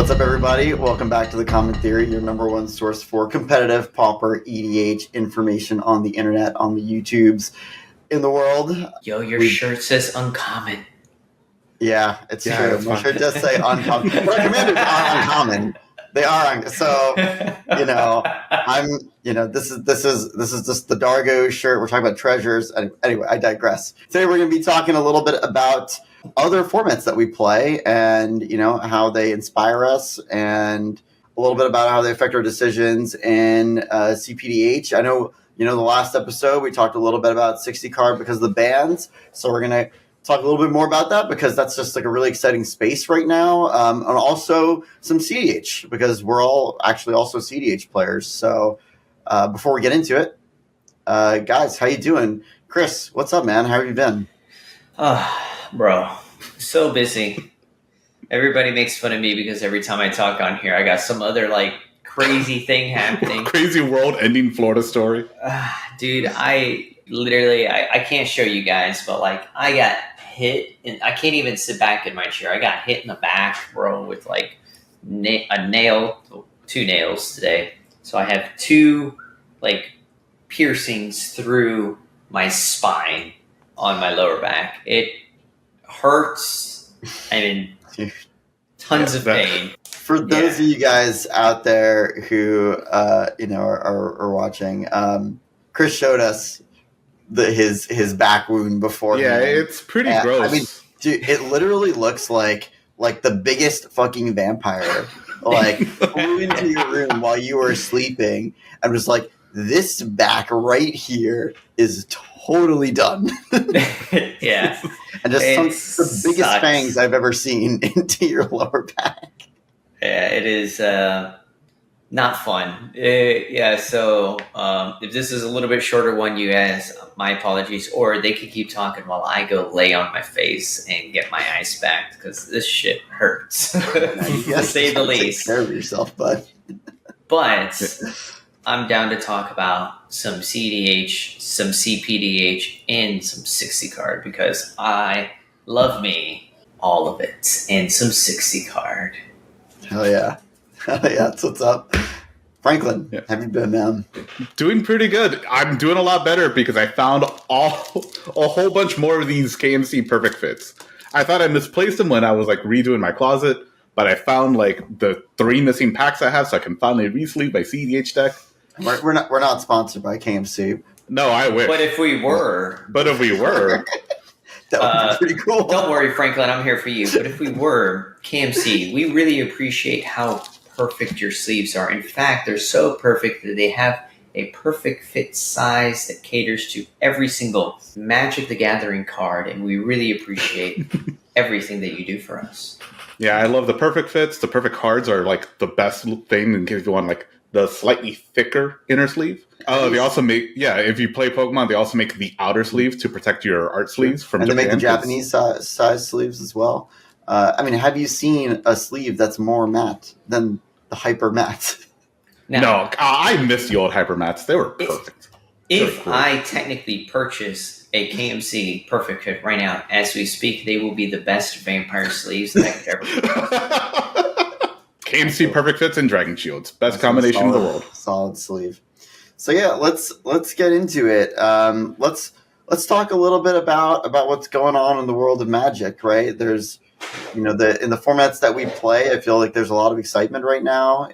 What's up, everybody? Welcome back to The Common Theory, your number one source for competitive Pauper EDH information on the internet, on the YouTubes, in the world. Yo, your shirt says uncommon. Yeah, it's true. My shirt does say uncommon. But our commanders are uncommon. They are so. This is just the Dargo shirt. We're talking about treasures. Anyway, I digress. Today we're going to be talking a little bit about other formats that we play and, how they inspire us and a little bit about how they affect our decisions in CPDH. I know, the last episode we talked a little bit about 60 card because of the bans. So we're going to talk a little bit more about that because that's just like a really exciting space right now. And also some CDH because we're all actually also CDH players. So before we get into it, guys, how you doing? Chris, what's up, man? How have you been? Bro, so busy. Everybody makes fun of me because every time I talk on here, I got some other crazy thing happening. Crazy world-ending Florida story. Dude, I can't show you guys, but I got hit, and I can't even sit back in my chair. I got hit in the back, bro, with two nails today. So I have two piercings through my spine on my lower back. It hurts. Tons of pain. For those of you guys out there who are watching, Chris showed us his back wound before. Yeah, it's pretty gross. Dude, it literally looks like the biggest fucking vampire flew into your room while you were sleeping. I'm just like, this back right here is totally done. Yeah. And just the biggest fangs I've ever seen into your lower back. Yeah, it is not fun. So if this is a little bit shorter one, you guys, my apologies. Or they could keep talking while I go lay on my face and get my ice back because this shit hurts, to say the least. Take care of yourself, bud. But I'm down to talk about some CDH, some CPDH, and some 60 card because I love me all of it and some 60 card. Hell yeah. That's what's up. Franklin, Have you been, man? Doing pretty good. I'm doing a lot better because I found a whole bunch more of these KMC perfect fits. I thought I misplaced them when I was redoing my closet, but I found the 3 missing packs I have, so I can finally re-sleeve my CDH deck. We're not sponsored by KMC. No, I wish. But if we were, that would be pretty cool. Don't worry, Franklin, I'm here for you. But if we were KMC, we really appreciate how perfect your sleeves are. In fact, they're so perfect that they have a perfect fit size that caters to every single Magic the Gathering card, and we really appreciate everything that you do for us. Yeah, I love the perfect fits. The perfect cards are the best thing in case you want the slightly thicker inner sleeve. They also make, if you play Pokemon, they also make the outer sleeves to protect your art sleeves from Japan. And they make the Japanese size sleeves as well. Have you seen a sleeve that's more matte than the hyper matte? No, I miss the old hyper mattes. They were perfect. If I technically purchase a KMC perfect fit right now, as we speak, they will be the best vampire sleeves that I could ever KMC perfect fits and Dragon Shields. Best combination in the world. Solid sleeve. So let's get into it. Let's talk a little bit about what's going on in the world of Magic, right? There's in the formats that we play, I feel like there's a lot of excitement right now.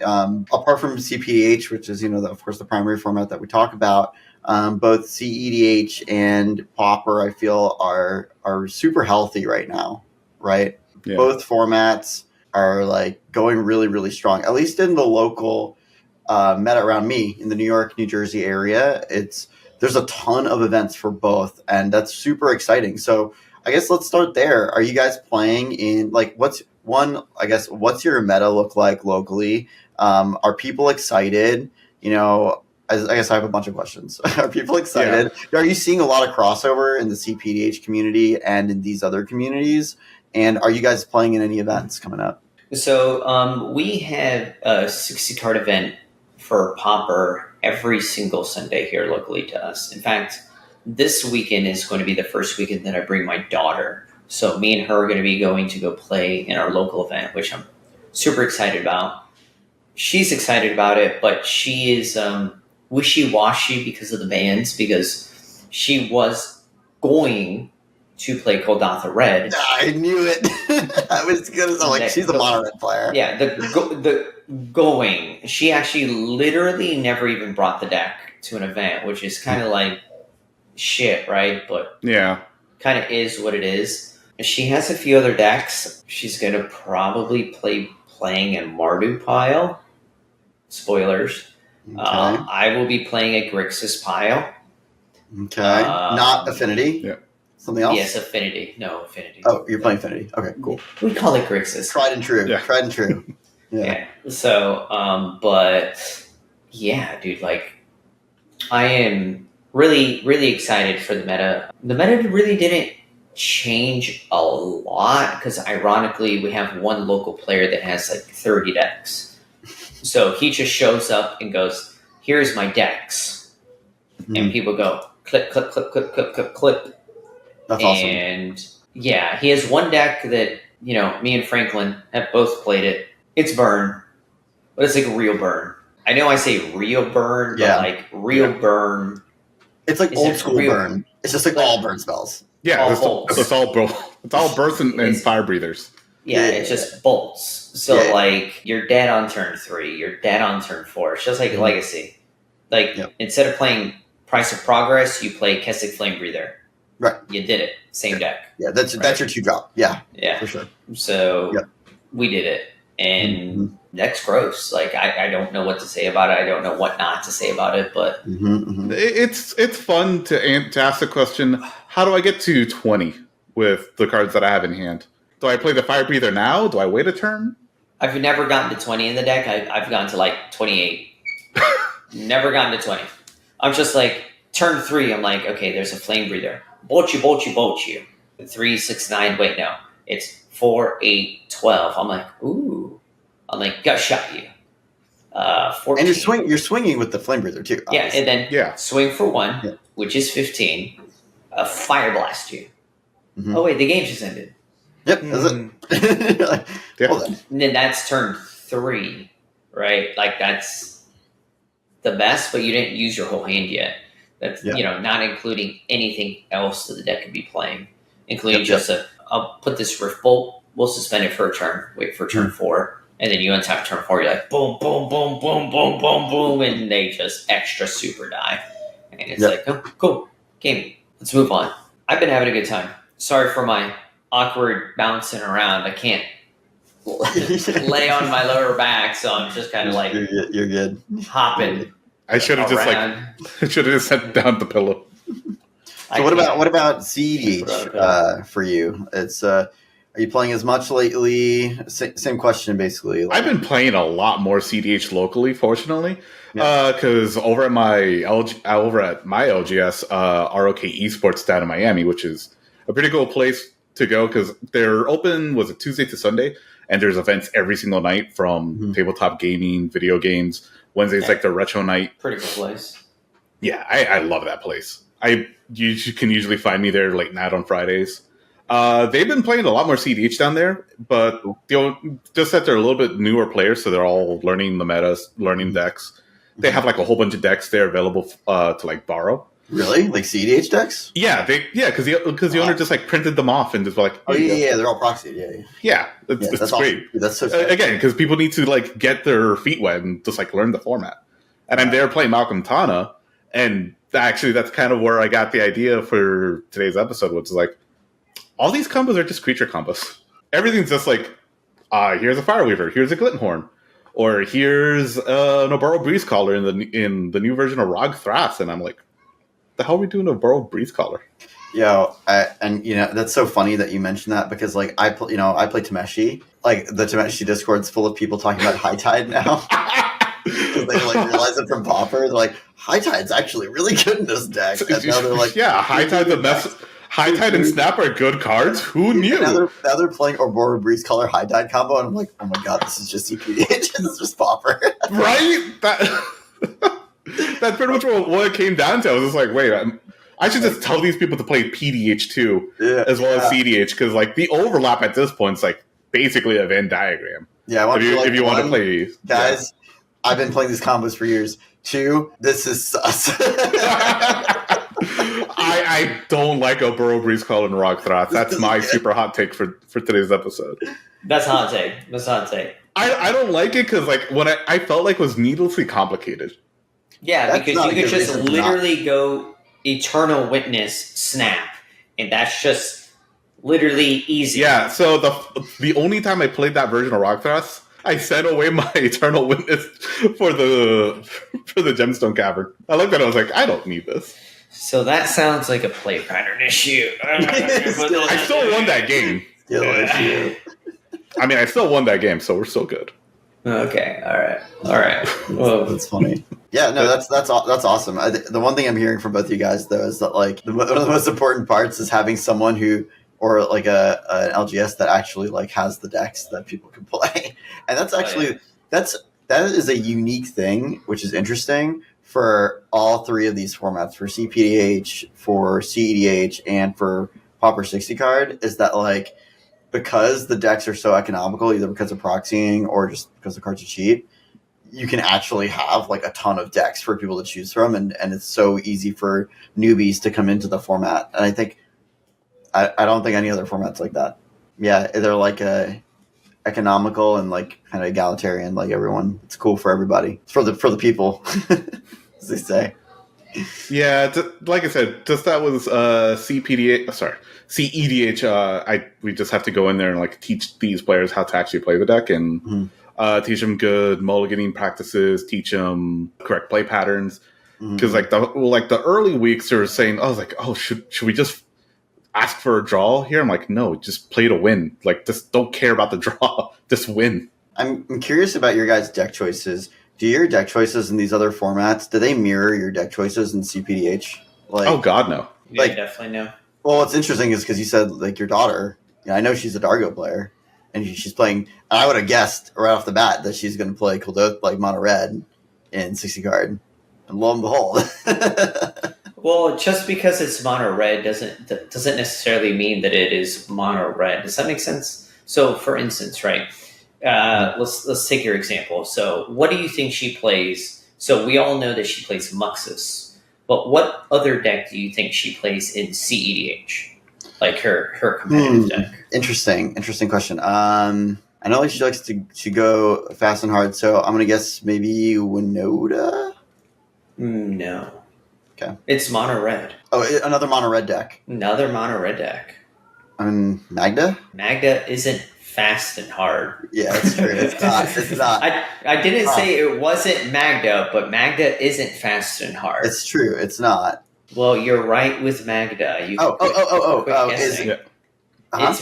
Apart from CPDH, which is of course the primary format that we talk about, both CEDH and Pauper I feel are super healthy right now, right? Yeah. Both formats are going really, really strong, at least in the local meta around me in the New York, New Jersey area. There's a ton of events for both, and that's super exciting. So I guess let's start there. Are you guys playing in what's your meta look like locally? Are people excited? I guess I have a bunch of questions. Are people excited? Yeah. Are you seeing a lot of crossover in the CPDH community and in these other communities? And are you guys playing in any events coming up? So we have a 60 card event for Pauper every single Sunday here locally to us. In fact, this weekend is going to be the first weekend that I bring my daughter. So me and her are going to be going to go play in our local event, which I'm super excited about. She's excited about it, but she is wishy-washy because of the bans, because she was going to play Golgotha Red. I knew it. I was gonna say, like, she's a mono red player. Yeah, the going. She actually literally never even brought the deck to an event, which is kind of like shit, right? But Yeah. kind of is what it is. She has a few other decks. She's going to probably playing a Mardu pile. Spoilers. Okay. I will be playing a Grixis pile. Okay. Not Affinity. Yeah. Something else. Yes, Affinity. No, Affinity. Oh, you're playing Affinity. Okay, cool. We call it Grixis. Tried and true. Yeah. Tried and true. Yeah. So, but yeah, dude, like, I am really, really excited for the meta. The meta really didn't change a lot because, ironically, we have one local player that has like 30 decks. So he just shows up and goes, "Here's my decks," and people go click, click, click, click, click, click, click. That's awesome. And yeah, he has one deck that, you know, me and Franklin have both played it. It's burn, but it's like a real burn. I know I say real burn, but like real burn. It's like Is old it school real? burn. It's just like all burn spells. Yeah, All it's bolts. all bursts and fire breathers. Yeah, Yeah. it's just bolts. So Yeah. like you're dead on turn 3, you're dead on turn 4. It's just like Legacy. Like Yep. instead of playing Price of Progress, you play Keswick Flame Breather. Right. You did it. Same deck. Yeah, that's your 2-drop. Yeah, Yeah. for sure. So Yep. we did it. And that's gross. Like I don't know what to say about it. I don't know what not to say about it, but It's fun to ask the question, how do I get to 20 with the cards that I have in hand? Do I play the fire breather now? Do I wait a turn? I've never gotten to 20 in the deck. I've gotten to like 28. Never gotten to 20. I'm just like, turn 3, I'm like, okay, there's a flame breather. Bolt you, bolt you, bolt you. 3, 6, 9, wait, no. It's 4, 8, 12. I'm like, ooh. I'm like, gut shot you. 14. And you're swinging with the flame breather too. Yeah, Obviously. and then swing for 1, which is 15. Fire blast you. Oh, wait, the game just ended. Yep, that's it. Like, Yeah. hold on. And then that's turn 3, right? Like, that's the best, but you didn't use your whole hand yet. That's, you know, not including anything else that the deck could be playing, including I'll put this Rift Bolt, we'll suspend it for a turn, wait for turn 4, and then you untap turn 4, you're like, boom, boom, boom, boom, boom, boom, boom, and they just extra super die. And it's like, oh, cool, game, let's move on. I've been having a good time. Sorry for my awkward bouncing around. I can't lay on my lower back, so I'm just kind of like you're good. hopping. I should have just set down the pillow. So what about CEDH for you? It's are you playing as much lately? Same question basically. I've been playing a lot more CDH locally, fortunately, because over at my LGS, ROK Esports down in Miami, which is a pretty cool place to go because they're open. Was it Tuesday to Sunday? And there's events every single night from tabletop gaming, video games. Wednesday's like the retro night. Pretty cool place. Yeah, I love that place. You can usually find me there late night on Fridays. They've been playing a lot more CDH down there, but just that they're a little bit newer players, so they're all learning the metas, learning decks. They have like a whole bunch of decks there available to like borrow. Really? Like CDH decks? Yeah, because the owner just like printed them off and just like, oh yeah, they're all proxied. Yeah, it's that's great. Awesome. That's so sick. Again, because people need to like get their feet wet and just like learn the format. And I'm there playing Malcolm Tana, and actually that's kind of where I got the idea for today's episode, which is like all these combos are just creature combos. Everything's just like, here's a Fireweaver, here's a Glinthorn, or here's an Oboro Breezecaller in the new version of ROK Thras, and I'm like, the hell are we doing Oboro Breezecaller? And that's so funny that you mentioned that because like I play Tameshi. Like the Tameshi Discord's full of people talking about High Tide now. Because they like realize it from Pauper. They're like, High Tide's actually really good in this deck. And now they're like, High Tide's the best. High Tide and Snap are good cards. Who knew? Now they're playing Oboro Breezecaller High Tide combo, and I'm like, oh my god, this is just CPH. This is just Pauper. Right? That's pretty much what it came down to. I was just like, wait, I should just tell these people to play PDH2 as well as CDH, because like the overlap at this point is like basically a Venn diagram. Yeah, I want to if you want to play, guys. Yeah. I've been playing these combos for years. 2, this is sus. I don't like Oboro Breezecaller and ROK Throts. That's my super hot take for today's episode. That's hot take. I don't like it because like when I felt like it was needlessly complicated. Yeah, That's because you could just reason literally go Eternal Witness snap, and that's just literally easy. Yeah, so the only time I played that version of ROK Throts, I sent away my Eternal Witness for the Gemstone Cavern. I looked at it, I was like, I don't need this. So that sounds like a play pattern issue. I still won that game. Skill issue. I mean, I still won that game, so we're still good. Okay, all right. Well, That's funny. Yeah, no, that's awesome. The one thing I'm hearing from both of you guys though is that like one of the most important parts is having someone who, or like an LGS that actually like has the decks that people can play, and that's actually that is a unique thing, which is interesting for all 3 of these formats, for CPDH, for CEDH, and for Pauper 60 card, is that like, because the decks are so economical, either because of proxying or just because the cards are cheap, you can actually have like a ton of decks for people to choose from, and it's so easy for newbies to come into the format. And I think I don't think any other format's like that. Yeah, they're like economical and like kind of egalitarian, like everyone. It's cool for everybody. It's for the people, as they say. Yeah, like I said, just that was CPDH. Sorry, CEDH. We just have to go in there and like teach these players how to actually play the deck and teach them good mulliganing practices, teach them correct play patterns. Because like the early weeks, they were saying, I was like, oh, should we just ask for a draw here? I'm like, no, just play to win. Like, just don't care about the draw, just win. I'm curious about your guys' deck choices. Do your deck choices in these other formats, do they mirror your deck choices in CPDH? Like, oh God, no. Yeah, like, definitely no. Well, what's interesting is because you said like your daughter. I know she's a Dargo player, and she's playing. And I would have guessed right off the bat that she's going to play Kuldoth like mono red in 60 card, and lo and behold. Well, just because it's mono red doesn't necessarily mean that it is mono red. Does that make sense? So, for instance, right? Let's take your example. So, what do you think she plays? So, we all know that she plays Muxus, but what other deck do you think she plays in CEDH? Like her competitive deck. Interesting question. I know like she likes to go fast and hard, so I'm gonna guess maybe Winota. No. Okay. It's mono red. Oh, another mono red deck. Another mono red deck. I mean, Magda. Magda isn't fast and hard. Yeah, that's true. It's not. I didn't say it wasn't Magda, but Magda isn't fast and hard. It's true. It's not. Well, you're right with Magda. It's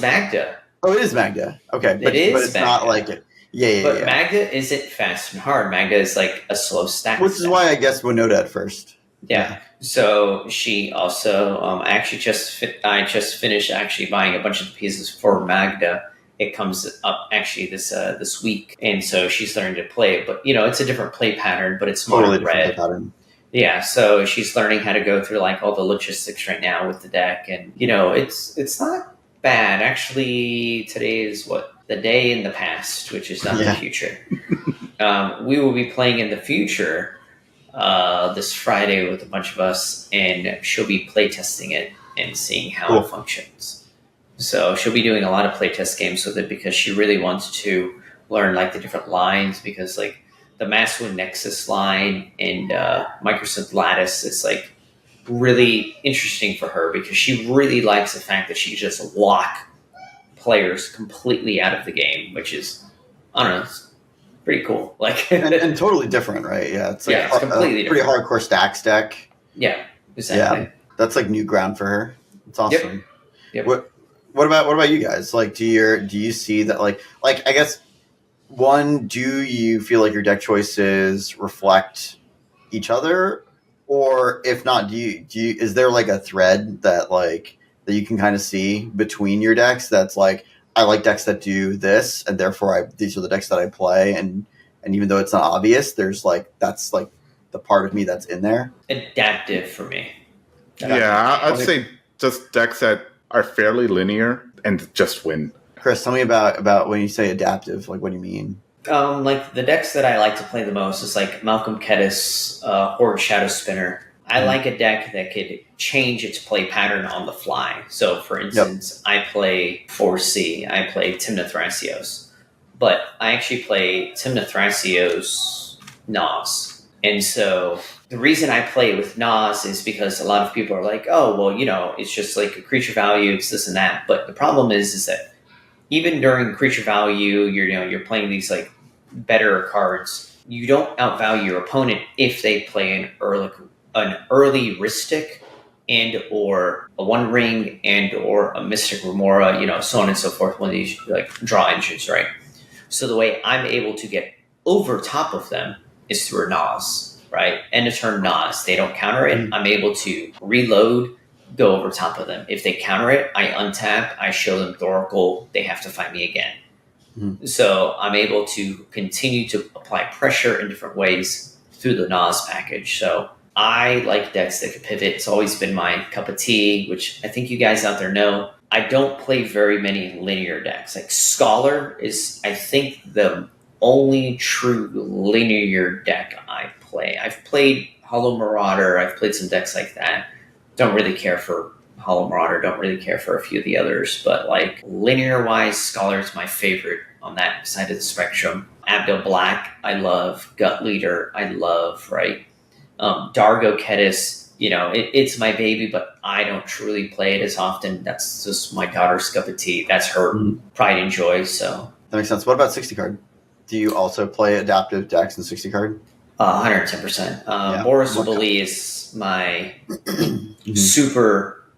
Magda. Oh, it is Magda. Okay, but it's Magda. Not like it. Yeah. But Magda isn't fast and hard. Magda is like a slow stack. Which is why I guessed Winota at first. Yeah. So she also, I just finished actually buying a bunch of pieces for Magda. It comes up actually this week, and so she's learning to play it. But it's a different play pattern, but it's mono red. Yeah, so she's learning how to go through like all the logistics right now with the deck, and it's not bad actually. Today is the day in the past, which is not the future. We will be playing in the future this Friday with a bunch of us, and she'll be playtesting it and seeing how it functions. So she'll be doing a lot of playtest games with it because she really wants to learn like the different lines, because like the Masswin Nexus line and Microsoft Lattice is like really interesting for her because she really likes the fact that she can just lock players completely out of the game, which is, I don't know, it's pretty cool. Like and totally different, right? Yeah, it's like it's completely different. Pretty hardcore stacks deck. Yeah, exactly. Yeah, that's like new ground for her. It's awesome. Yep. What about you guys? Like, do you see that like I guess one, do you feel like your deck choices reflect each other, or if not, do you is there like a thread that you can kind of see between your decks that's like, I like decks that do this, and therefore these are the decks that I play, and even though it's not obvious, there's like that's like the part of me that's in there. Adaptive for me. Yeah, I'd say just decks that are fairly linear and just win. Chris, tell me about when you say adaptive. Like, what do you mean? Like the decks that I like to play the most is like Malcolm Kedis, Horde Shadow Spinner. I like a deck that could change its play pattern on the fly. So, for instance, I play 4C. I play Timna Thrasios. But I actually play Timna Thrasios Nas. And so the reason I play with Nas is because a lot of people are like, oh, well, it's just like a creature value, it's this and that. But the problem is that even during creature value, you're playing these like better cards. You don't outvalue your opponent if they play an early Ristic and or a One Ring and or a Mystic Remora, so on and so forth. One of these like draw engines, right? So the way I'm able to get over top of them is through a Nas, right? End of turn Nas. They don't counter it. I'm able to reload, go over top of them. If they counter it, I untap, I show them Thoracle, they have to fight me again. So I'm able to continue to apply pressure in different ways through the Nas package. So I like decks that can pivot. It's always been my cup of tea, which I think you guys out there know. I don't play very many linear decks. Like Scholar is, I think, the only true linear deck I play. I've played Hollow Marauder. I've played some decks like that. Don't really care for Hollow Marauder. Don't really care for a few of the others. But like linear-wise, Scholar is my favorite on that side of the spectrum. Abdel Black, I love. Gut Leader, I love, right? Dargo Kedis, it's my baby, but I don't truly play it as often. That's just my daughter's cup of tea. That's her pride and joy. So That makes sense. What about 60 card? Do you also play adaptive decks in 60 card? 110%. Boris Bully is my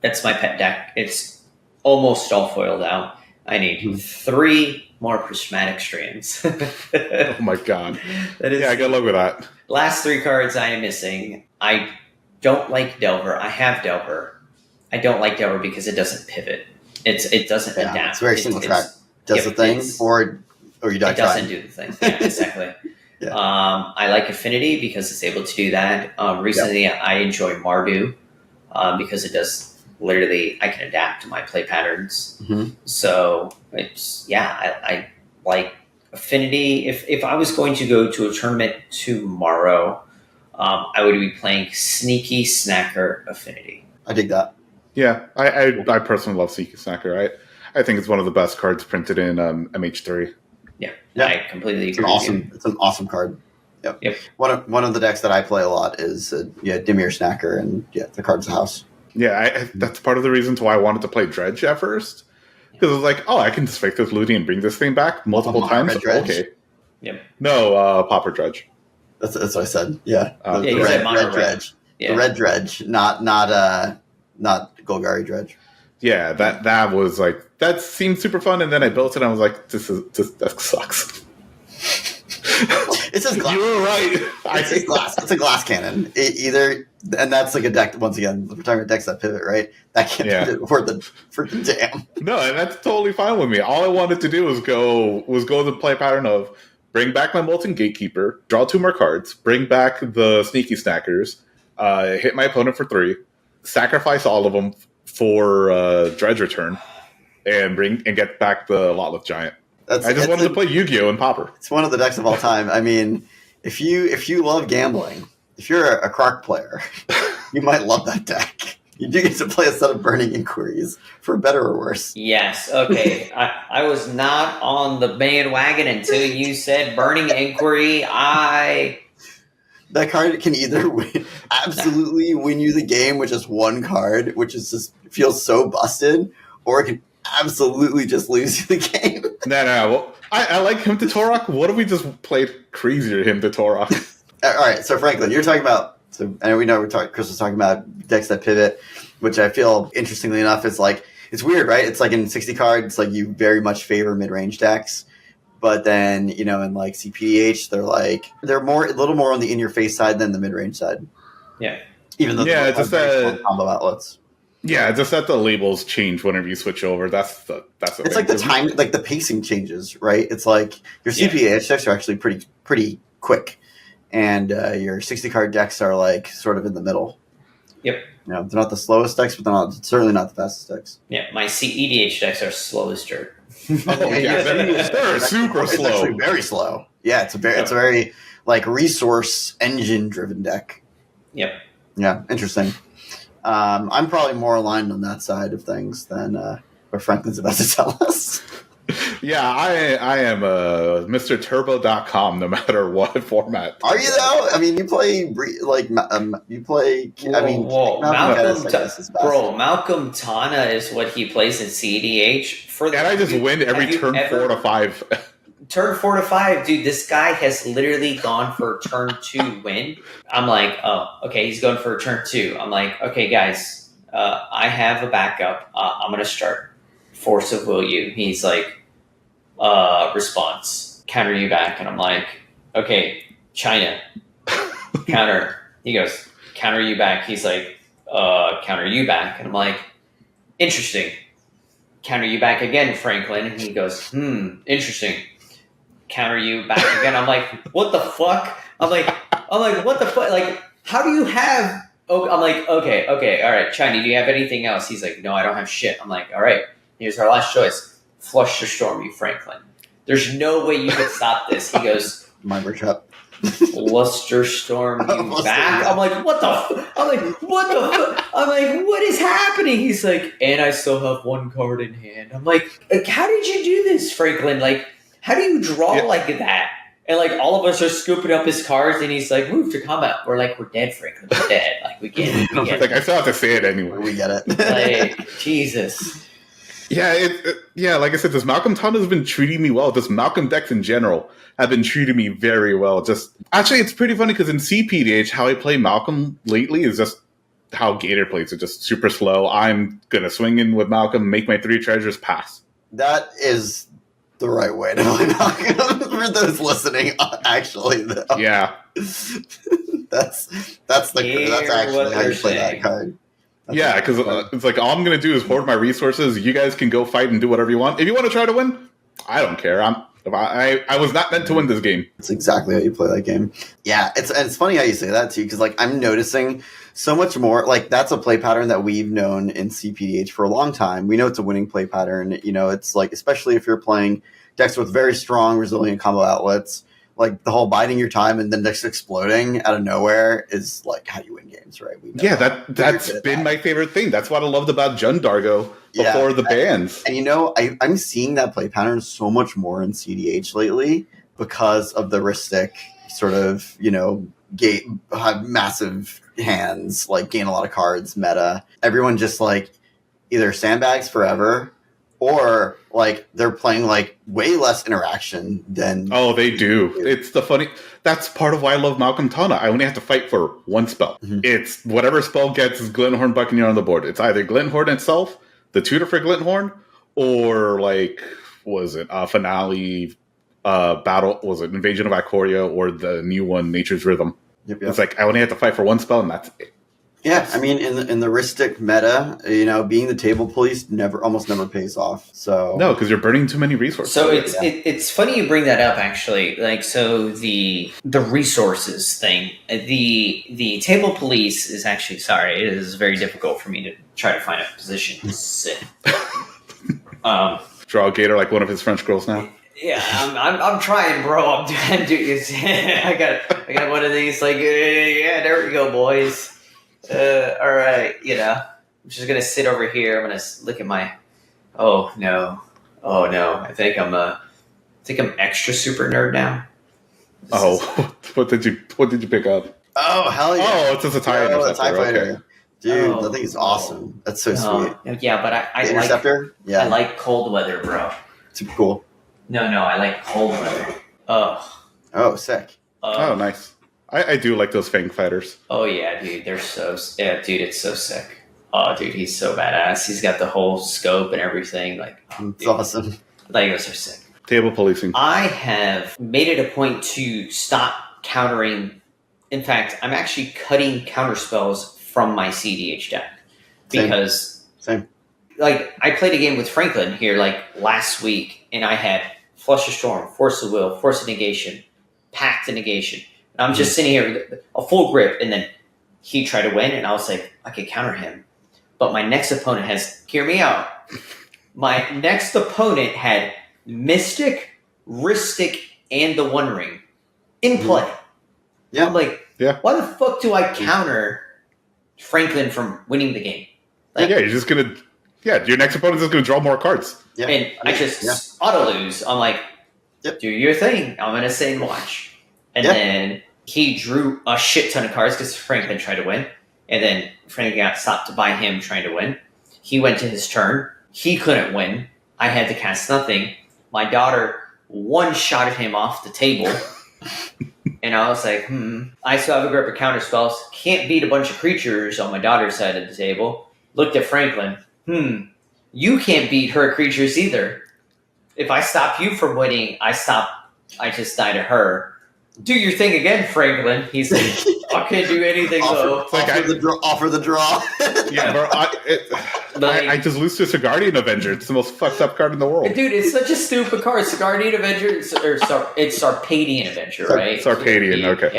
that's my pet deck. It's almost all foiled out. I need 3 more prismatic streams. Oh my god. Yeah, good luck with that. Last 3 cards I am missing. I don't like Delver. I have Delver. I don't like Delver because it doesn't pivot. It doesn't adapt. It's very single track. Does the thing, or you die. It doesn't do the thing. Yeah, exactly. I like Affinity because it's able to do that. Recently, I enjoy Mardu because it does literally. I can adapt to my play patterns. So it's I like Affinity. If I was going to go to a tournament tomorrow, I would be playing Sneaky Snacker Affinity. I dig that. Yeah, I personally love Sneaky Snacker. I think it's one of the best cards printed in MH3. Yeah, I completely agree. It's an awesome card. Yep. One of the decks that I play a lot is Dimir Snacker, and the card's the house. Yeah, that's part of the reasons why I wanted to play Dredge at first. Because it was like, I can just fake this looting and bring this thing back multiple times. Okay. Yep. No, Pauper Dredge. That's what I said. Yeah. The red Dredge. Yeah. The red Dredge, not Golgari Dredge. Yeah, that was like, that seemed super fun, and then I built it and I was like, this deck sucks. It's just glass. You were right. It's glass. It's a glass cannon. And that's like a deck, once again, we're talking about decks that pivot, right? That can't pivot for the freaking damn. No, and that's totally fine with me. All I wanted to do was go the play pattern of bring back my Molten Gatekeeper, draw 2 more cards, bring back the Sneaky Snackers, hit my opponent for 3, sacrifice all of them for Dredge Return, and get back the Lotleth Giant. I just wanted to play Yu-Gi-Oh! And Pauper. It's one of the decks of all time. I mean, if you love gambling, if you're a Croc player, you might love that deck. You do get to play a set of Burning Inquiries, for better or worse. Yes, okay. I was not on the bandwagon until you said Burning Inquiry. That card can either absolutely win you the game with just 1 card, which is just feels so busted, or it can absolutely just lose you the game. No. Well, I like Him to Torok. What if we just played crazier Him to Torok? All right, so Franklin, you're talking about. So I know Chris was talking about decks that pivot, which I feel, interestingly enough, is like it's weird, right? It's like in 60 cards, like you very much favor mid-range decks, but then in like CPH, they're a little more on the in-your-face side than the mid-range side. Yeah, even though just combo outlets. Yeah, just that the labels change whenever you switch over. That's the it's like the time, like the pacing changes, right? It's like your CPH decks are actually pretty quick, and your 60 card decks are like sort of in the middle. Yep. They're not the slowest decks, but they're certainly not the fastest decks. Yeah, my EDH decks are slow as dirt. Oh yeah, they're super It's slow. actually very slow. Yeah, it's a very like resource engine driven deck. Yep. Yeah, interesting. I'm probably more aligned on that side of things than what Franklin's about to tell us. Yeah, I am Mr. Turbo.com no matter what format. Are you though? I mean, you play you play. I mean, Whoa. Malcolm Tennis is best. Malcolm Tana is what he plays in CDH. And I just win every turn 4 to 5. Turn 4 to 5, dude. This guy has literally gone for turn 2 win. I'm like, oh, okay, he's going for turn 2. I'm like, okay, guys, I have a backup. I'm gonna start. Force of will you? He's like, response, counter you back, and I'm like, okay, China, counter. He goes, counter you back. He's like, counter you back, and I'm like, interesting. Counter you back again, Franklin. And he goes, interesting. Counter you back again. I'm like, what the fuck? I'm like, what the fuck? Like, how do you have? Oh, I'm like, okay, all right, China. Do you have anything else? He's like, no, I don't have shit. I'm like, all right. Here's our last choice. Flush to storm you, Franklin. There's no way you could stop this. He goes, my workshop. Luster storm you back. I'm like, what the? I'm like, what the? I'm like, what is happening? He's like, and I still have one card in hand. I'm like, how did you do this, Franklin? Like, how do you draw like that? And like all of us are scooping up his cards, and he's like, move to combat. We're like, we're dead, Franklin. We're dead. Like we get it. Like I still have to say it anyway. We get it. Like Jesus. Yeah, like I said, this Malcolm Tana has been treating me well. This Malcolm decks in general have been treating me very well. Actually, it's pretty funny because in CPDH, how I play Malcolm lately is just how Gator plays it, just super slow. I'm gonna swing in with Malcolm, make my 3 treasures, pass. That is the right way to play Malcolm for those listening. Actually, though. Yeah, that's actually how you play that card. Yeah, because it's like all I'm going to do is hoard my resources. You guys can go fight and do whatever you want. If you want to try to win, I don't care. I was not meant to win this game. That's exactly how you play that game. Yeah, it's funny how you say that too, because like I'm noticing so much more. Like that's a play pattern that we've known in CPDH for a long time. We know it's a winning play pattern. You know, it's like especially if you're playing decks with very strong, resilient combo outlets. Like the whole biding your time and then just exploding out of nowhere is like how you win games, right? That's been my favorite thing. That's what I loved about Jund Dargo before the bans. And you know, I'm seeing that play pattern so much more in CDH lately because of the Ristic sort of, you know, have massive hands, like gain a lot of cards, meta. Everyone just like either sandbags forever or like they're playing like way less interaction than. Oh, they do. It's the funny. That's part of why I love Malcolm Tana. I only have to fight for one spell. Mm-hmm. It's whatever spell gets Glinthorn Buccaneer on the board. It's either Glinthorn itself, the tutor for Glinthorn, or like finale battle? Was it Invasion of Ikoria or the new one, Nature's Rhythm? Yep. It's like I only have to fight for one spell, and that's it. Yeah, I mean, in the Ristic meta, you know, being the table police almost never pays off. So no, because you're burning too many resources. So it's funny you bring that up, actually. Like, so the resources thing, the table police is actually it is very difficult for me to try to find a position to sit. Draw a Gator like one of his French girls now. Yeah, I'm trying, bro. I'm doing. I got one of these. Like, yeah, there we go, boys. All right, you know, I'm just gonna sit over here. I'm gonna look at my. Oh no! I think I'm extra super nerd now. What did you pick up? Oh hell yeah! Oh, it's just a TIE Interceptor. Okay. Dude, that thing is awesome. That's so sweet. Yeah, but I Interceptor. Yeah, I like cold weather, bro. Super cool. No, I like cold weather. Oh, sick. Oh, nice. I do like those Fang fighters. Oh yeah, dude, dude, it's so sick. Oh, dude, he's so badass. He's got the whole scope and everything. Like, it's awesome. Like, those are sick. Table policing. I have made it a point to stop countering. In fact, I'm actually cutting counter spells from my CDH deck because, Same. Like, I played a game with Franklin here like last week, and I had Flush of Storm, Force of Will, Force of Negation, Pact of Negation. I'm just sitting here with a full grip, and then he tried to win, and I was like, I could counter him. But my next opponent hear me out, My next opponent had Mystic, Ristic, and the One Ring in play. Yeah. I'm like, why the fuck do I counter Franklin from winning the game? Like, you're just gonna. Yeah, your next opponent's just gonna draw more cards. Yeah. And I just auto lose. I'm like, do your thing. I'm gonna say and watch. And then he drew a shit ton of cards because Franklin tried to win. And then Franklin got stopped by him trying to win. He went to his turn. He couldn't win. I had to cast nothing. My daughter one-shotted him off the table. And I was like, I still have a grip of counter spells. Can't beat a bunch of creatures on my daughter's side of the table. Looked at Franklin. You can't beat her creatures either. If I stop you from winning, I just die to her. Do your thing again, Franklin. He's like, I can't do anything though. Offer the draw. Yeah, bro. I just lose to Guardian Avenger. It's the most fucked up card in the world. Dude, it's such a stupid card. Guardian Avenger, it's Sarpadian Avenger, right? Sarpadian, okay.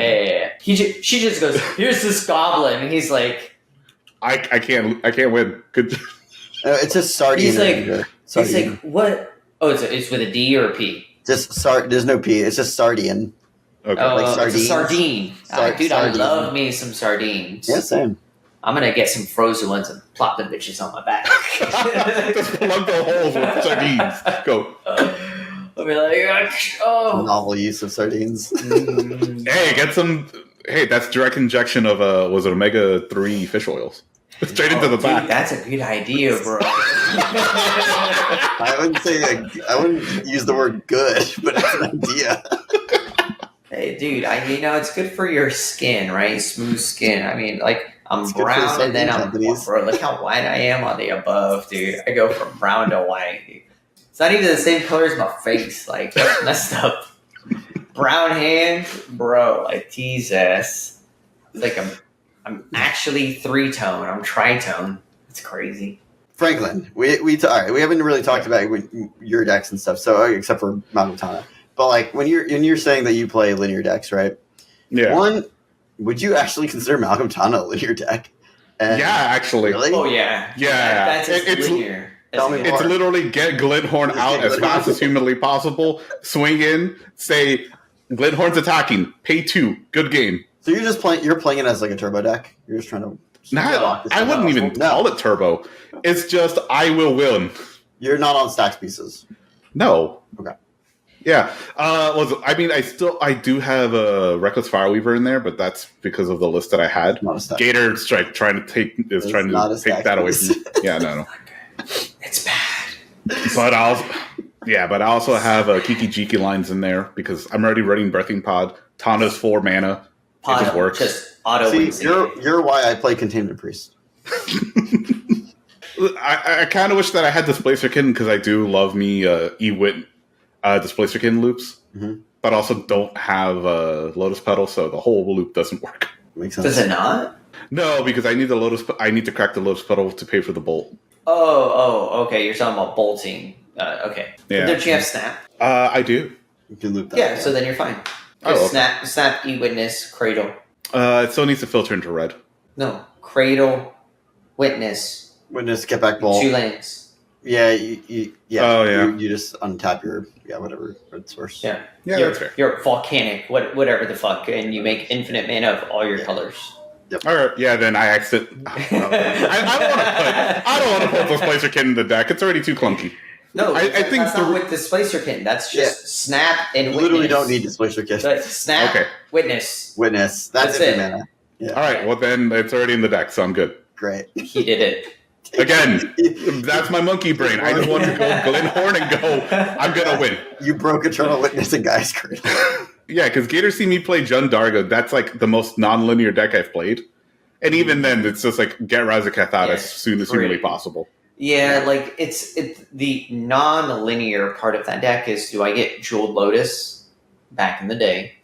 Yeah. She just goes, here's this goblin. And he's like, I can't win. Good. It's just Sardian. He's like, what? Oh, it's with a D or a P? There's no P. It's just Sardian. Okay. Oh, it's a sardine. Dude, I sardine. love me some sardines. Yeah, same. I'm going to get some frozen ones and plop them bitches on my back. Just plug the holes with sardines. Go. I'll be like, oh. Novel use of sardines. Hey, get some. Hey, that's direct injection of was it omega-3 fish oils? Straight into the back. Dude, that's a good idea, bro. I wouldn't use the word good, but it's an idea. Hey, dude, it's good for your skin, right? Smooth skin. I mean, like, I'm It's good for brown and then I'm companies. bro. Look how white I am on the above, dude. I go from brown to white. It's not even the same color as my face. Like, that's messed up. Brown hands, bro. Like, Jesus. It's like I'm actually 3-tone. I'm tritone. It's crazy. Franklin, we haven't really talked about your decks and stuff. So except for Malgotana, but like when you're saying that you play linear decks, right? Yeah. One, would you actually consider Malgotana a linear deck? And Yeah, actually. Really? Oh, yeah. Yeah. That's It's- linear. Tell me It's more. literally get Glinthorn out as fast as humanly possible, swing in, say, Glinthorn's attacking, pay 2, good game. So you're playing it as like a turbo deck. You're just trying to. Nah, I wouldn't even call it turbo. It's just, I will win. You're not on stacks pieces. No. Okay. Yeah. I do have a Reckless Fireweaver in there, but that's because of the list that I had. Not a stack. Gator Strike trying to take not a stack that away piece. from me. Yeah, no. It's bad. But I also have Kiki Jiki lines in there because I'm already running Breathing Pod. Tana's 4 mana. It just works. Just auto See, wins. you're why I play Containment Priest. I kind of wish that I had Displacer Kitten because I do love me E-Wit Displacer Kitten loops, but also don't have Lotus Petal, so the whole loop doesn't work. Makes sense. Does it not? No, because I need I need to crack the Lotus Petal to pay for the bolt. Oh, okay. You're talking about bolting. Okay. Yeah. Don't you have Snap? I do. You can loop that. Yeah, so then you're fine. Oh, okay. Snap, E-Witness, Cradle. It still needs to filter into red. No, Cradle, Witness, Witness, get back ball. 2 lands. Yeah, Oh, yeah. You just untap your whatever red source. Yeah. Yeah, you're, that's fair. You're volcanic, whatever the fuck, and you make infinite mana of all your colors. All right, yeah, then I exit. I don't want to put Displacer Kitten in the deck. It's already too clunky. No, I think that's not with Displacer Kitten. That's just Snap and You Witness. literally don't need Displacer Kit. But Snap, Okay. Witness. Witness. That's That's it. it. Mana. Yeah. All right, well then it's already in the deck, so I'm good. Great. He did it. Again, that's my monkey brain. I just want to go Glenhorn and go, I'm going to win. You broke Eternal Witness and Guy's Cradle. Yeah, because Gator see me play Jund Dargo. That's like the most non-linear deck I've played. And even then, it's just like get Razaketh out as soon as humanly possible. Yeah, like it's the non-linear part of that deck is, do I get Jeweled Lotus back in the day,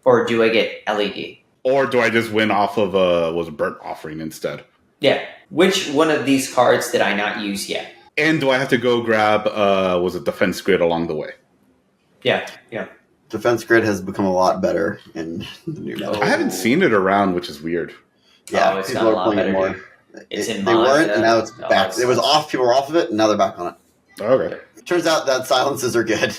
or do I get LED? Or do I just win off of was Burnt Offering instead? Yeah. Which one of these cards did I not use yet? And do I have to go grab was a Defense Grid along the way? Yeah. Defense Grid has become a lot better in the new meta. I haven't seen it around, which is weird. Yeah, it's people got a are lot playing it better, more. dude. It's in They mod, weren't, and now it's no, back. It was off. People were off of it, and now they're back on it. Okay. Turns out that silences are good.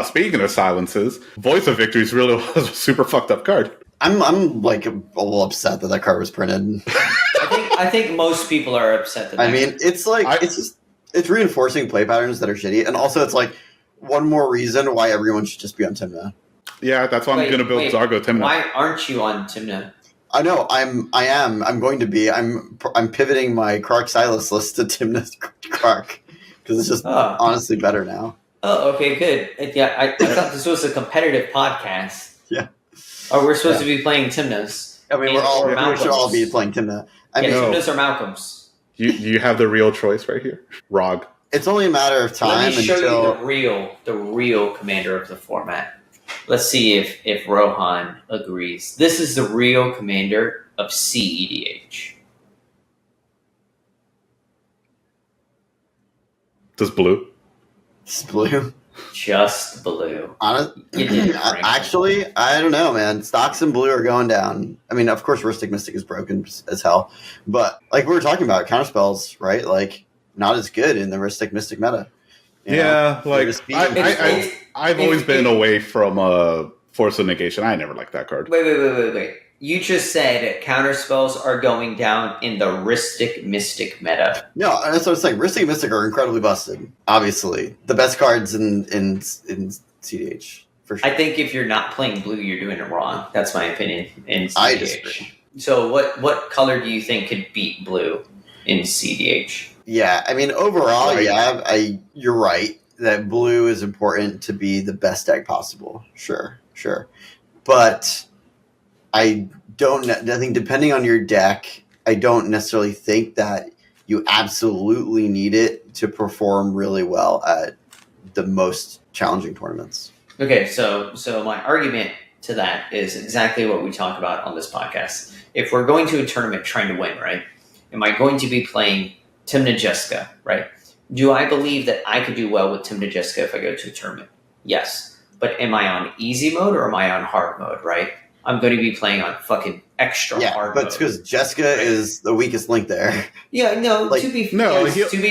Speaking of silences, Voice of Victory is really was a super fucked up card. I'm like a little upset that card was printed. I think most people are upset that. I mean, it's like it's reinforcing play patterns that are shitty, and also it's like one more reason why everyone should just be on Tymna. Yeah, that's why I'm going to build Zargo Tymna. Why aren't you on Tymna? I know I am. I'm going to be. I'm pivoting my Krark Silas list to Tymna's Krark because it's just honestly better now. Oh, okay, good. Yeah, I thought this was a competitive podcast. Yeah. Oh, we're supposed to be playing Tymnas. I mean, we should all be playing Tymna. I mean, Tymnas or Malcolms. You have the real choice right here, ROG. It's only a matter of time. Let me show you the real commander of the format. Let's see if Rohan agrees. This is the real commander of CEDH. Does blue? It's blue. Just blue. Actually, I don't know, man. Stocks in blue are going down. I mean, of course, Ristic Mystic is broken as hell. But like we were talking about, counterspells, right? Like, not as good in the Ristic Mystic meta. Yeah, like I've always been away from Force of Negation. I never liked that card. Wait. You just said counterspells are going down in the Ristic Mystic meta. No, that's what I'm saying. Ristic Mystic are incredibly busted. Obviously, the best cards in CDH for sure. I think if you're not playing blue, you're doing it wrong. That's my opinion in CDH. I disagree. So, what color do you think could beat blue in CDH? Yeah, I mean, overall, you're right that blue is important to be the best deck possible. Sure. But I think depending on your deck, I don't necessarily think that you absolutely need it to perform really well at the most challenging tournaments. Okay, so my argument to that is exactly what we talk about on this podcast. If we're going to a tournament trying to win, right? Am I going to be playing Tymna Jessica, right? Do I believe that I could do well with Tymna Jessica if I go to a tournament? Yes. But am I on easy mode or am I on hard mode, right? I'm going to be playing on fucking extra hard mode. Yeah, but it's because Jessica is the weakest link there. Yeah, no, to be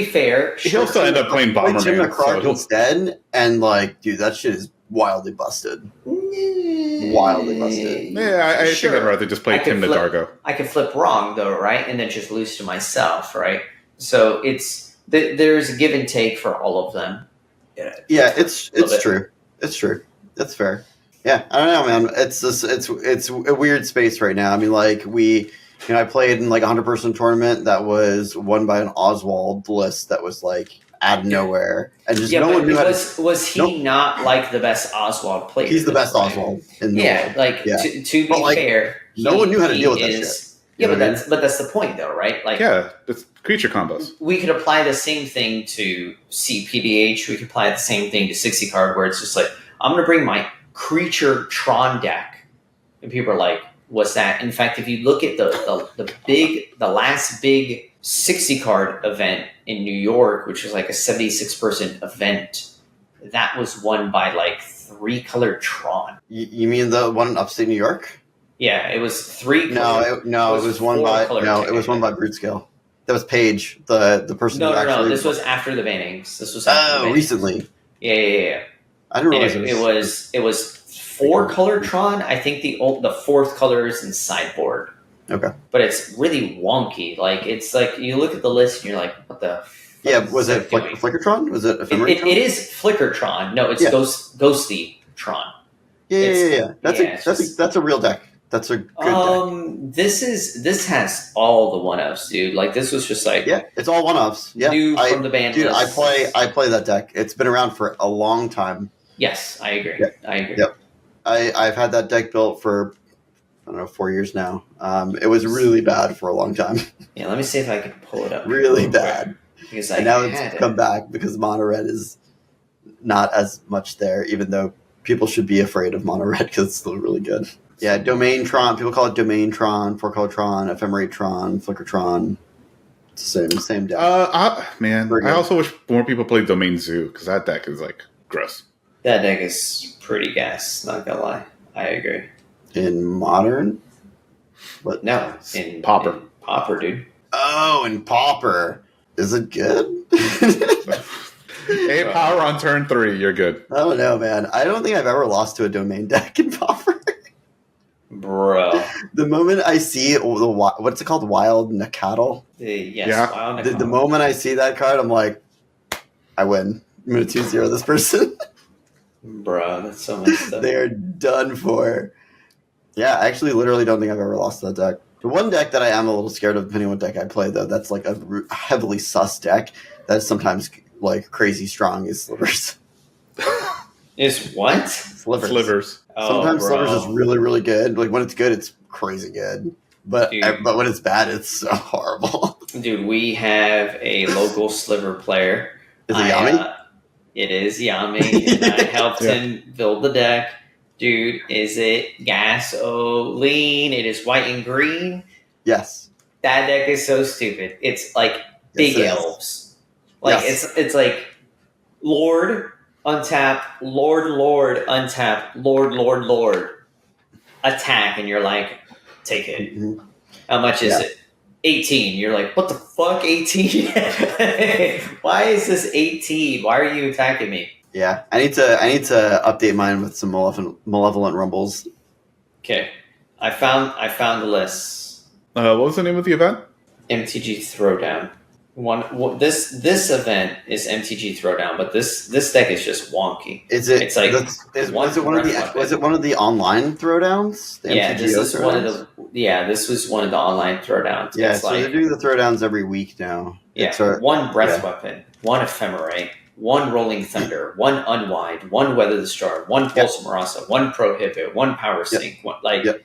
fair... He'll still end up playing Bomberman. Tymna Krark instead, and like, dude, that shit is wildly busted. Wildly busted. Yeah, I think I'd rather just play Tymna Dargo. I could flip wrong, though, right? And then just lose to myself, right? So there's a give and take for all of them. Yeah, it's true. It's true. That's fair. Yeah, I don't know, man. It's a weird space right now. I mean, like I played in like a 100-person tournament that was won by an Oswald list that was like out of nowhere, and just no one knew how to. Was he not like the best Oswald player? He's the best Oswald in the world. Like to be fair, no one knew how to deal with that shit. Yeah, but that's the point, though, right? Like, yeah, it's creature combos. We could apply the same thing to CPDH. We could apply the same thing to 60 card, where it's just like, I'm going to bring my creature Tron deck, and people are like, "What's that?" In fact, if you look at the last big 60 card event in New York, which was like a 76-person event, that was won by like 3-colored Tron. You mean the one in upstate New York? Yeah, it was 3. It was won by Brutescale. That was Paige, the person. No. This was after the bannings. This was after recently. Yeah. I didn't realize it was 4-color Tron. I think the 4th color is in sideboard. Okay, but it's really wonky. Like it's like you look at the list and you're like, what the? Yeah, was it Flickertron? Was it Ephemeratron? It is Flickertron. No, it's Ghosty Tron. Yeah. That's a real deck. That's a good deck. This has all the 1-ups, dude. Like this was just like it's all 1-ups. Yeah, new from the band. Dude, I play that deck. It's been around for a long time. Yes, I agree. Yep. I agree. Yep. I've had that deck built for 4 years now. It was really bad for a long time. Yeah, let me see if I can pull it up. Really bad. Because and now it's come back because Mono Red is not as much there, even though people should be afraid of Mono Red because it's still really good. Yeah, Domain Tron. People call it Domain Tron, 4-color Tron, Ephemeratron, Flickertron. Same deck. I also wish more people played Domain Zoo because that deck is like gross. That deck is pretty gas. Not gonna lie, I agree. In Modern, but no, in Pauper. Pauper, dude. Oh, in Pauper, is it good? 8 power on turn 3. You're good. I don't know, man. I don't think I've ever lost to a domain deck in Pauper. Bro. The moment I see what's it called, Wild Nakatl? Yes, Yeah. Wild The Nakatl. moment I see that card, I'm like, I win. I'm going to 2-0 this person. Bro, that's so messed up. They are done for. Yeah, I actually literally don't think I've ever lost to that deck. The one deck that I am a little scared of, depending on what deck I play, though, that's like a heavily sus deck that's sometimes like crazy strong, is Slivers. Is what? Slivers. Oh, Sometimes bro. Slivers is really, really good. Like when it's good, it's crazy good. But Dude. but when it's bad, it's so horrible. Dude, we have a local Sliver player. Is it Yami? It is Yami, and I helped him build the deck. Dude, is it gasoline? It is white and green. Yes. That deck is so stupid. It's like big Yes, it is. elves. Like Yes. it's like Lord, untap, Lord, untap, Lord, attack, and you're like, take it. Mhm. How much is it? 18. You're like, what the fuck, 18? Why is this 18? Why are you attacking me? Yeah, I need to update mine with some malevolent rumbles. Okay, I found the list. What was the name of the event? MTG Throwdown. This event is MTG Throwdown, but this deck is just wonky. Is it? It's like was it one of the online throwdowns? The Yeah, this MTGO is one of throwdowns? this was one of the online throwdowns. Yeah, It's so like, they're doing the throwdowns every week now. yeah, It's our- one breath yeah. weapon, one ephemerate, one rolling thunder, one unwind, one weather the storm, one pulse marasa, one prohibit, one power sink. One, like Yep.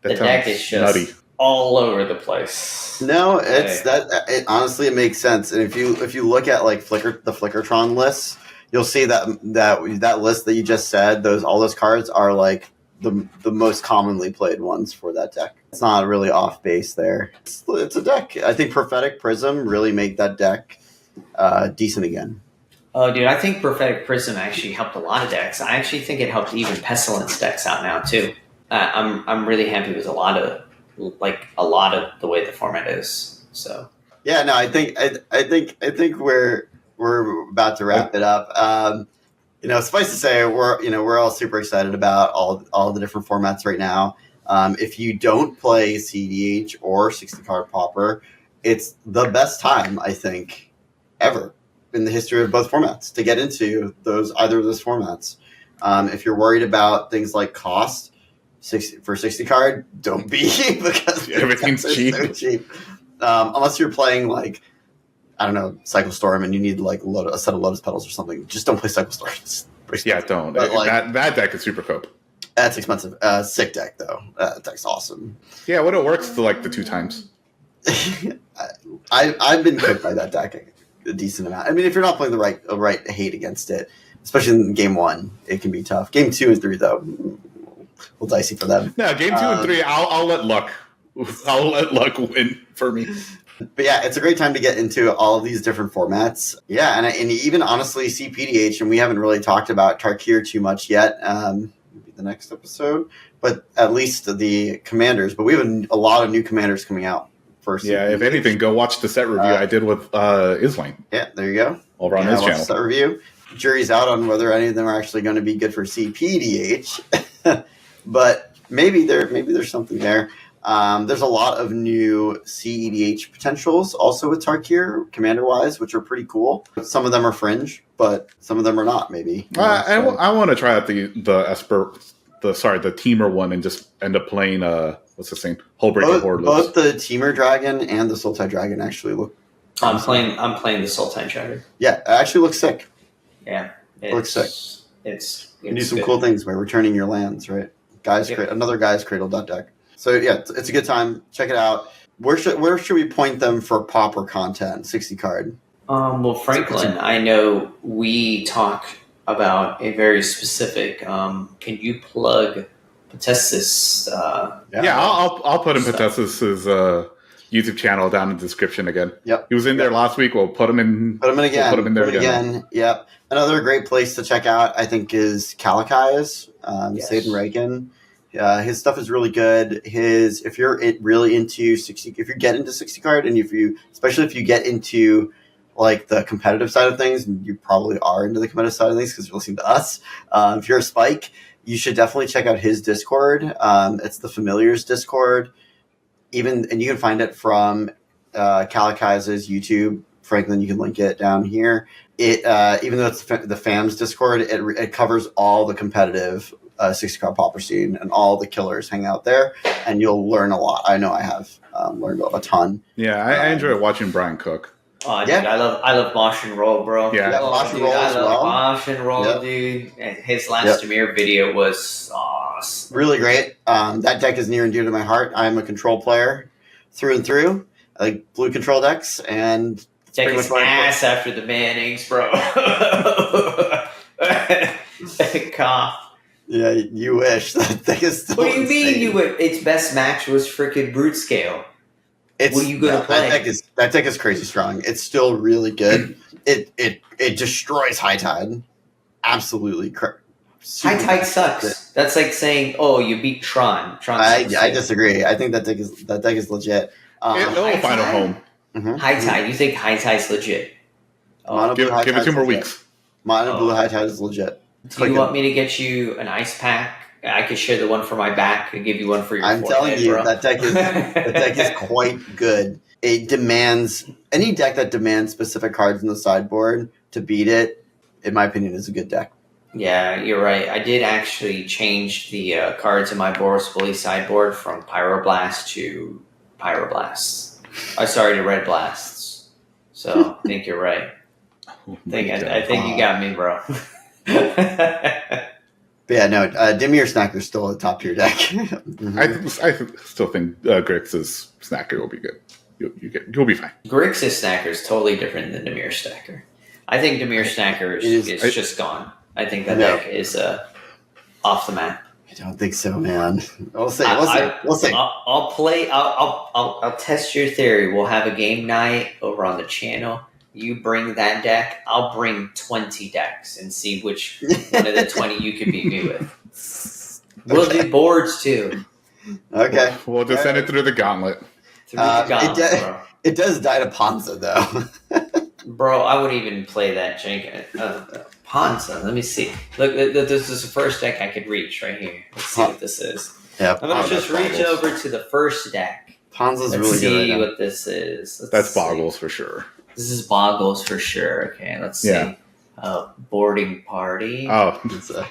That the deck sounds is just nutty. all over the place. No, it's Okay. that. It, honestly, it makes sense. And if you look at like the Flickertron lists, you'll see that list that you just said. All those cards are like the most commonly played ones for that deck. It's not really off base there. It's a deck. I think Prophetic Prism really made that deck decent again. Oh, dude, I think Prophetic Prism actually helped a lot of decks. I actually think it helped even Pestilence decks out now too. I'm really happy with a lot of the way the format is. So Yeah, no, I think we're about to wrap it up. Suffice to say, we're all super excited about all the different formats right now. If you don't play CDH or 60 card Pauper, it's the best time, I think, ever in the history of both formats to get into either of those formats. If you're worried about things like cost, 60 card, don't be because Everything's cheap. so cheap. Unless you're playing like, I don't know, Cycle Storm and you need like a set of Lotus Petals or something. Just don't play Cycle Storm. Yeah, don't. But, like, that deck is super cope. That's expensive. Sick deck though. That deck's awesome. Yeah, when it works to like the 2 times. I've been cooked by that deck a decent amount. I mean, if you're not playing the right hate against it, especially in game 1, it can be tough. Game 2 and 3 though, a little dicey for them. No, game 2 and 3, I'll let luck. I'll let luck win for me. But yeah, it's a great time to get into all of these different formats. Yeah, and even honestly, CPDH, and we haven't really talked about Tarkir too much yet. Maybe the next episode, but at least the commanders. But we have a lot of new commanders coming out first. Yeah, if anything, go watch the set review I did with Izlain. Yeah, there you go. Over on his watch channel. Set review. Jury's out on whether any of them are actually going to be good for CPDH, but maybe there's something there. There's a lot of new CEDH potentials also with Tarkir, commander-wise, which are pretty cool. Some of them are fringe, but some of them are not, maybe. I want to try out the Esper, the Teamer one and just end up playing, what's his name? Hullbreaker Horde. Both the Teamer Dragon and the Sultai Dragon actually look... I'm playing the Sultai Dragon. Yeah, it actually looks sick. Yeah. It looks sick. It's You can do some good. cool things by returning your lands, right? Another Guy's Cradle deck. So yeah, it's a good time. Check it out. Where should we point them for Pauper content? 60 card. Well, Franklin, I know we talk about a very specific. Can you plug Potestis? Yeah, I'll put in Potestis' YouTube channel down in the description again. Yep. He was in there last week. We'll put him in. Put them in again. We'll put him in there again. Yep. Another great place to check out, I think, is Kalakai's. Yes. Saden Reagan. His stuff is really good. If you're really into 60, if you get into 60 card, and especially if you get into like the competitive side of things, and you probably are into the competitive side of things because you're listening to us. If you're a Spike, you should definitely check out his Discord. It's the Familiars Discord. And you can find it from Calicai's YouTube. Franklin, you can link it down here. It even though it's the fams Discord, it covers all the competitive 60 card Pauper scene, and all the killers hang out there, and you'll learn a lot. I know I have learned a ton. Yeah, I enjoy watching Brian cook. Oh, dude, I love Mosh and Roll, bro. Yeah, Mosh and Roll I as love well. Mosh and Roll, dude. And his last Demir video was sauce. Really great. That deck is near and dear to my heart. I'm a control player through and through. I like blue control decks, and deck is ass after the Mannings, bro. Cough. Yeah, you wish. That deck is still What do you insane. mean you would? Its best match was freaking Brute Scale. What are you gonna play? That deck is crazy strong. It's still really good. It destroys High Tide. Absolutely. High Tide sucks. That's like saying, "Oh, you beat Tron." I disagree. I think that deck is legit. It'll find a home. Mm-hmm. High Tide. You think High Tide's legit? Give it 2 more weeks. Mono Blue High Tide is legit. Do you want me to get you an ice pack? I could share the one for my back and give you one for your I'm forehead, telling you, bro. that deck is quite good. It demands any deck that demands specific cards in the sideboard to beat it, in my opinion, is a good deck. Yeah, you're right. I did actually change the cards in my Boros Bully sideboard from Pyroblast to Pyroblasts. To Red Blasts. So I think you're right. I think you got me, bro. But yeah, no, Dimir Snacker is still a top tier deck. Mm-hmm. I still think Grix's Snacker will be good. You'll be fine. Grix's Snacker is totally different than Dimir Snacker. I think Dimir Snacker is just gone. I think that deck is off the map. I don't think so, man. We'll see. I'll play. I'll test your theory. We'll have a game night over on the channel. You bring that deck. I'll bring 20 decks and see which one of the 20 you can beat me with. We'll do boards too. Okay. We'll just send it through the gauntlet. Bro. It does die to Ponza, though. Bro, I wouldn't even play that jank. Ponza, let me see. Look, this is the first deck I could reach right here. Let's see what this is. Yeah, I'm going to just reach over to the first deck. Ponza's Let's really good. See what this is. That's Boggles for sure. This is Boggles for sure. Okay, let's see. Yeah. Boarding Party. Oh,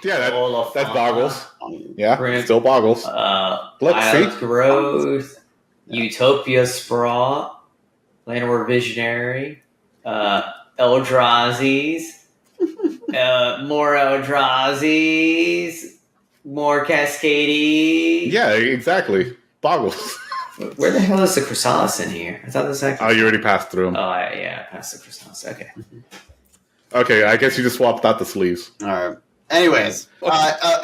yeah, that's Boggles. Yeah, still Boggles. Wild Growth. Utopia Sprawl. Landward Visionary. Eldrazi's. More Eldrazi's. More Cascades. Yeah, exactly. Boggles. Where the hell is the Chrysalis in here? I thought this actually... Oh, you already passed through them. Oh, I passed the Chrysalis. Okay. Okay, I guess you just swapped out the sleeves. All right. Anyways,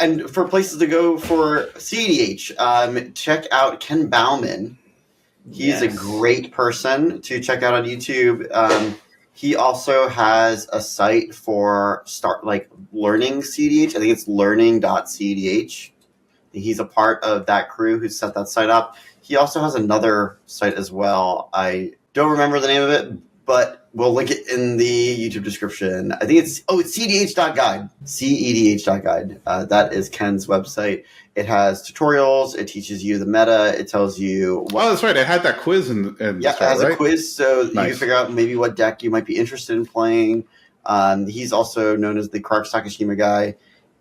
and for places to go for CDH, check out Ken Bauman. He's a great person to check out on YouTube. He also has a site for learning CDH. I think it's learning.cdh. He's a part of that crew who set that site up. He also has another site as well. I don't remember the name of it, but we'll link it in the YouTube description. I think it's cedh.guide. cedh.guide. That is Ken's website. It has tutorials. It teaches you the meta. It tells you what... Oh, that's right. It had that quiz in it has a quiz, so you can figure out maybe what deck you might be interested in playing. He's also known as the Kark Sakashima guy,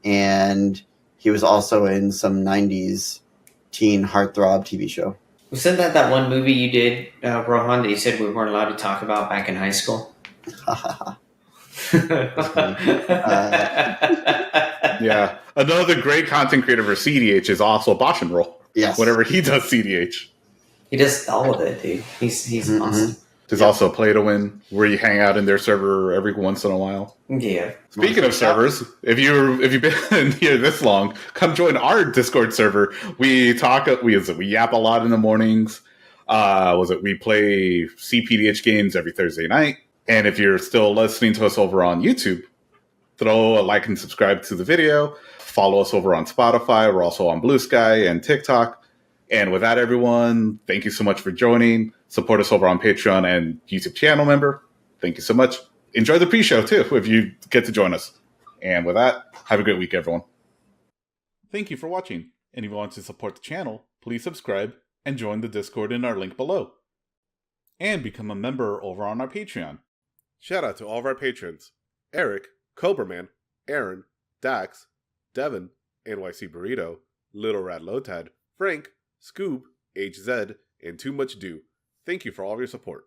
and he was also in some 90s teen heartthrob TV show. Wasn't that one movie you did, Rohan, that you said we weren't allowed to talk about back in high school? Yeah. Another great content creator for CDH is also Bosch and Roll. Yes. Whenever he does CDH. He does all of it, dude. He's awesome. There's also Play to Win, where you hang out in their server every once in a while. Yeah. Speaking of servers, if you've been here this long, come join our Discord server. We yap a lot in the mornings. We play CPDH games every Thursday night. And if you're still listening to us over on YouTube, throw a like and subscribe to the video. Follow us over on Spotify. We're also on Blue Sky and TikTok. And with that, everyone, thank you so much for joining. Support us over on Patreon and YouTube channel member. thank you so much. Enjoy the pre-show, too, if you get to join us. And with that, have a great week, everyone. Thank you for watching. And if you want to support the channel, please subscribe and join the Discord in our link below. And become a member over on our Patreon. Shout out to all of our patrons: Eric, Cobraman, Aaron, Dax, Devin, NYC Burrito, Little Rat Lotad, Frank, Scoob, HZ, and Too Much Do. Thank you for all of your support.